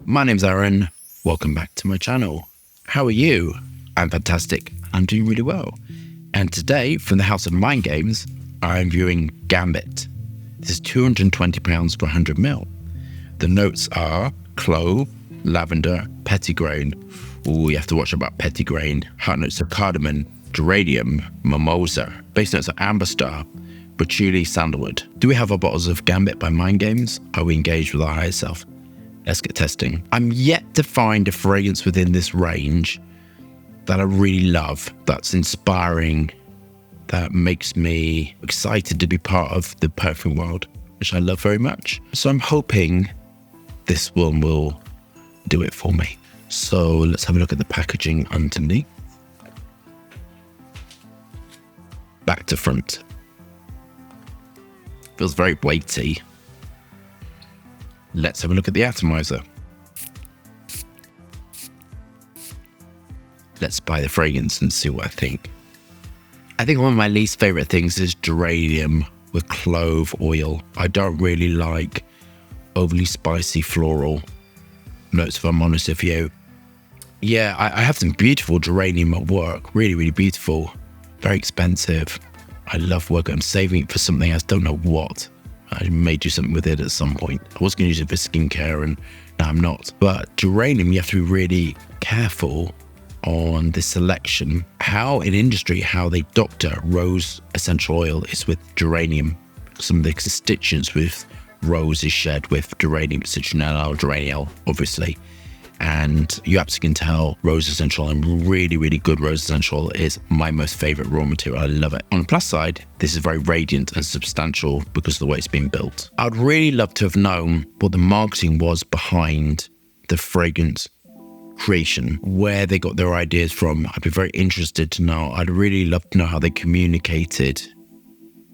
My name's Aaron. Welcome back to my channel. How are you? I'm fantastic. I'm doing really well. And today, from the house of MindGames, I'm viewing Gambit. This is £220 for 100ml. The notes are clove, lavender, petitgrain. Ooh, you have to watch about petitgrain. Heart notes are cardamom, geranium, mimosa. Base notes are amber star, patchouli, sandalwood. Do we have our bottles of Gambit by MindGames? Are we engaged with our higher self? Let's get testing. I'm yet to find a fragrance within this range that I really love, that's inspiring, that makes me excited to be part of the perfume world, which I love very much. So I'm hoping this one will do it for me. So let's have a look at the packaging underneath. Back to front. Feels very weighty. Let's have a look at the atomizer. Let's buy the fragrance and see what I think. I think one of my least favorite things is geranium with clove oil. I don't really like overly spicy floral notes, if I'm honest with you. Yeah, I have some beautiful geranium at work. Really, really beautiful. Very expensive. I love work. I'm saving it for something else. Don't know what. I may do something with it at some point. I was going to use it for skincare and now I'm not. But geranium, you have to be really careful on the selection. How in industry, how they doctor rose essential oil is with geranium. Some of the constituents with rose is shared with geranium, citronella or geraniol, obviously. And you absolutely can tell rose essential oil, and really, really good rose essential oil is my most favorite raw material. I love it. On the plus side, this is very radiant and substantial because of the way it's been built. I'd really love to have known what the marketing was behind the fragrance creation, where they got their ideas from. I'd be very interested to know. I'd really love to know how they communicated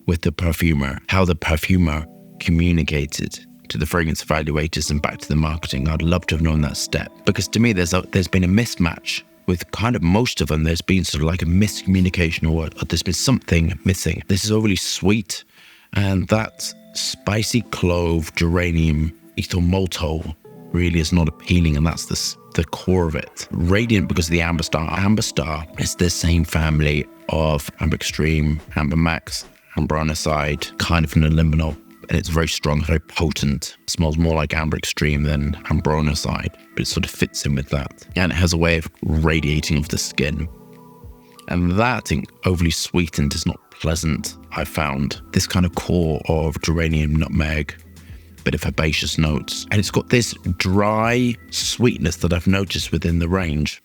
with the perfumer, how the perfumer communicated to the fragrance evaluators and back to the marketing. I'd love to have known that step, because to me there's been a mismatch with kind of most of them. There's been sort of like a miscommunication, or there's been something missing. This is overly sweet, and that spicy clove, geranium, ethyl maltol really is not appealing, and that's the core of it. Radiant because of the amber star. Amber star is the same family of amber extreme, amber max, amber aniside, kind of an limonol. And it's very strong, very potent. It smells more like amber extreme than amber aniside, but it sort of fits in with that. And it has a way of radiating off the skin. And that, I think, overly sweetened is not pleasant, I found. This kind of core of geranium, nutmeg, bit of herbaceous notes. And it's got this dry sweetness that I've noticed within the range.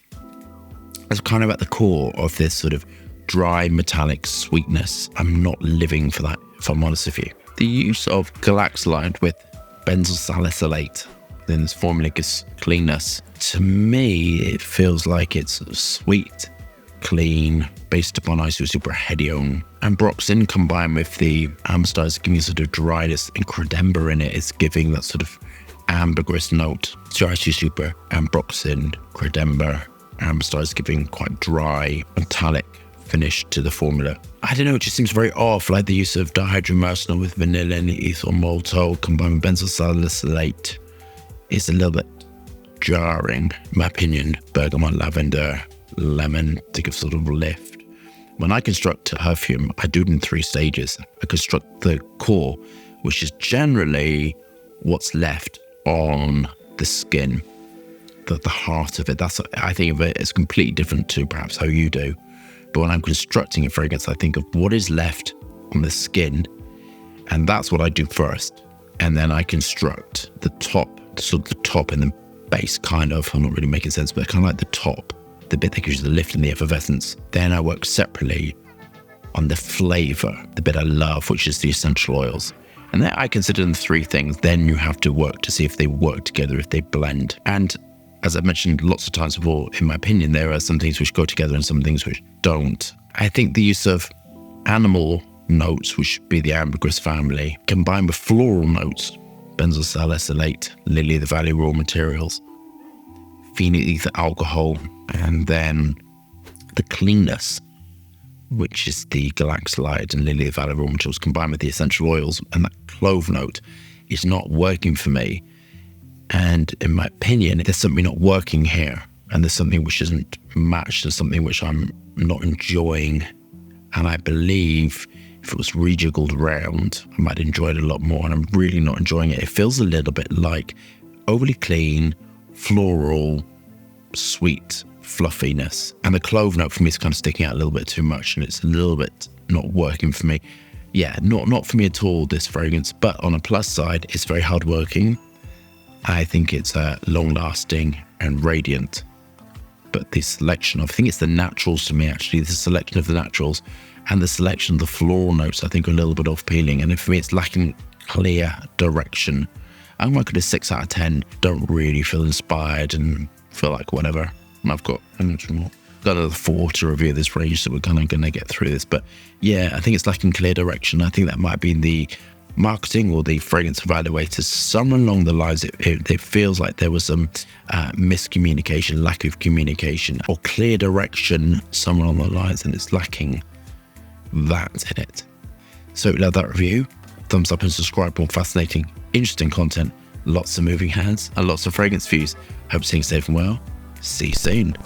It's kind of at the core of this sort of dry metallic sweetness. I'm not living for that, if I'm honest with you. The use of galaxolide with benzyl salicylate in this formula gives cleanness. To me, it feels like it's sweet, clean, based upon isosuperhedione. Ambroxan combined with the amber star is giving a sort of dryness, and credember in it is giving that sort of ambergris note. So isosuper, ambroxan, credember, amber star is giving quite dry, metallic finish to the formula. I don't know, it just seems very off, like the use of dihydromercenol with vanillin, ethyl maltol combined with benzyl salicylate is a little bit jarring, in my opinion. Bergamot, lavender, lemon to give sort of a lift. When I construct a perfume, I do it in 3 stages. I construct the core, which is generally what's left on the skin, the heart of it. That's, I think of it as completely different to perhaps how you do. But when I'm constructing a fragrance, I think of what is left on the skin, and that's what I do first. And then I construct the top, sort of the top and the base, kind of. I'm not really making sense, but kind of like the top, the bit that gives you the lift and the effervescence. Then I work separately on the flavor, the bit I love, which is the essential oils. And then I consider them 3 things. Then you have to work to see if they work together, if they blend. And as I've mentioned lots of times before, in my opinion, there are some things which go together and some things which don't. I think the use of animal notes, which would be the ambergris family, combined with floral notes, benzyl salicylate, lily of the valley raw materials, phenyl ether alcohol, and then the cleanness, which is the galaxolide and lily of the valley raw materials combined with the essential oils, and that clove note is not working for me. And in my opinion, there's something not working here. And there's something which isn't matched. There's something which I'm not enjoying. And I believe if it was rejiggled around, I might enjoy it a lot more. And I'm really not enjoying it. It feels a little bit like overly clean, floral, sweet fluffiness. And the clove note for me is kind of sticking out a little bit too much. And it's a little bit not working for me. Yeah, not for me at all, this fragrance. But on a plus side, it's very hardworking. I think it's long-lasting and radiant. But the selection, I think it's the naturals to me, actually. The selection of the naturals and the selection of the floral notes, I think, are a little bit off-peeling. And for me, it's lacking clear direction. I'm like a 6 out of 10. Don't really feel inspired and feel like whatever. And I've got another 4 to review this range, so we're kind of going to get through this. But yeah, I think it's lacking clear direction. I think that might be in the marketing or the fragrance evaluators, somewhere along the lines, it feels like there was some miscommunication, lack of communication, or clear direction somewhere along the lines, and it's lacking that in it. So if you love that review, thumbs up and subscribe for more fascinating, interesting content, lots of moving hands, and lots of fragrance views. Hope you're staying safe and well. See you soon.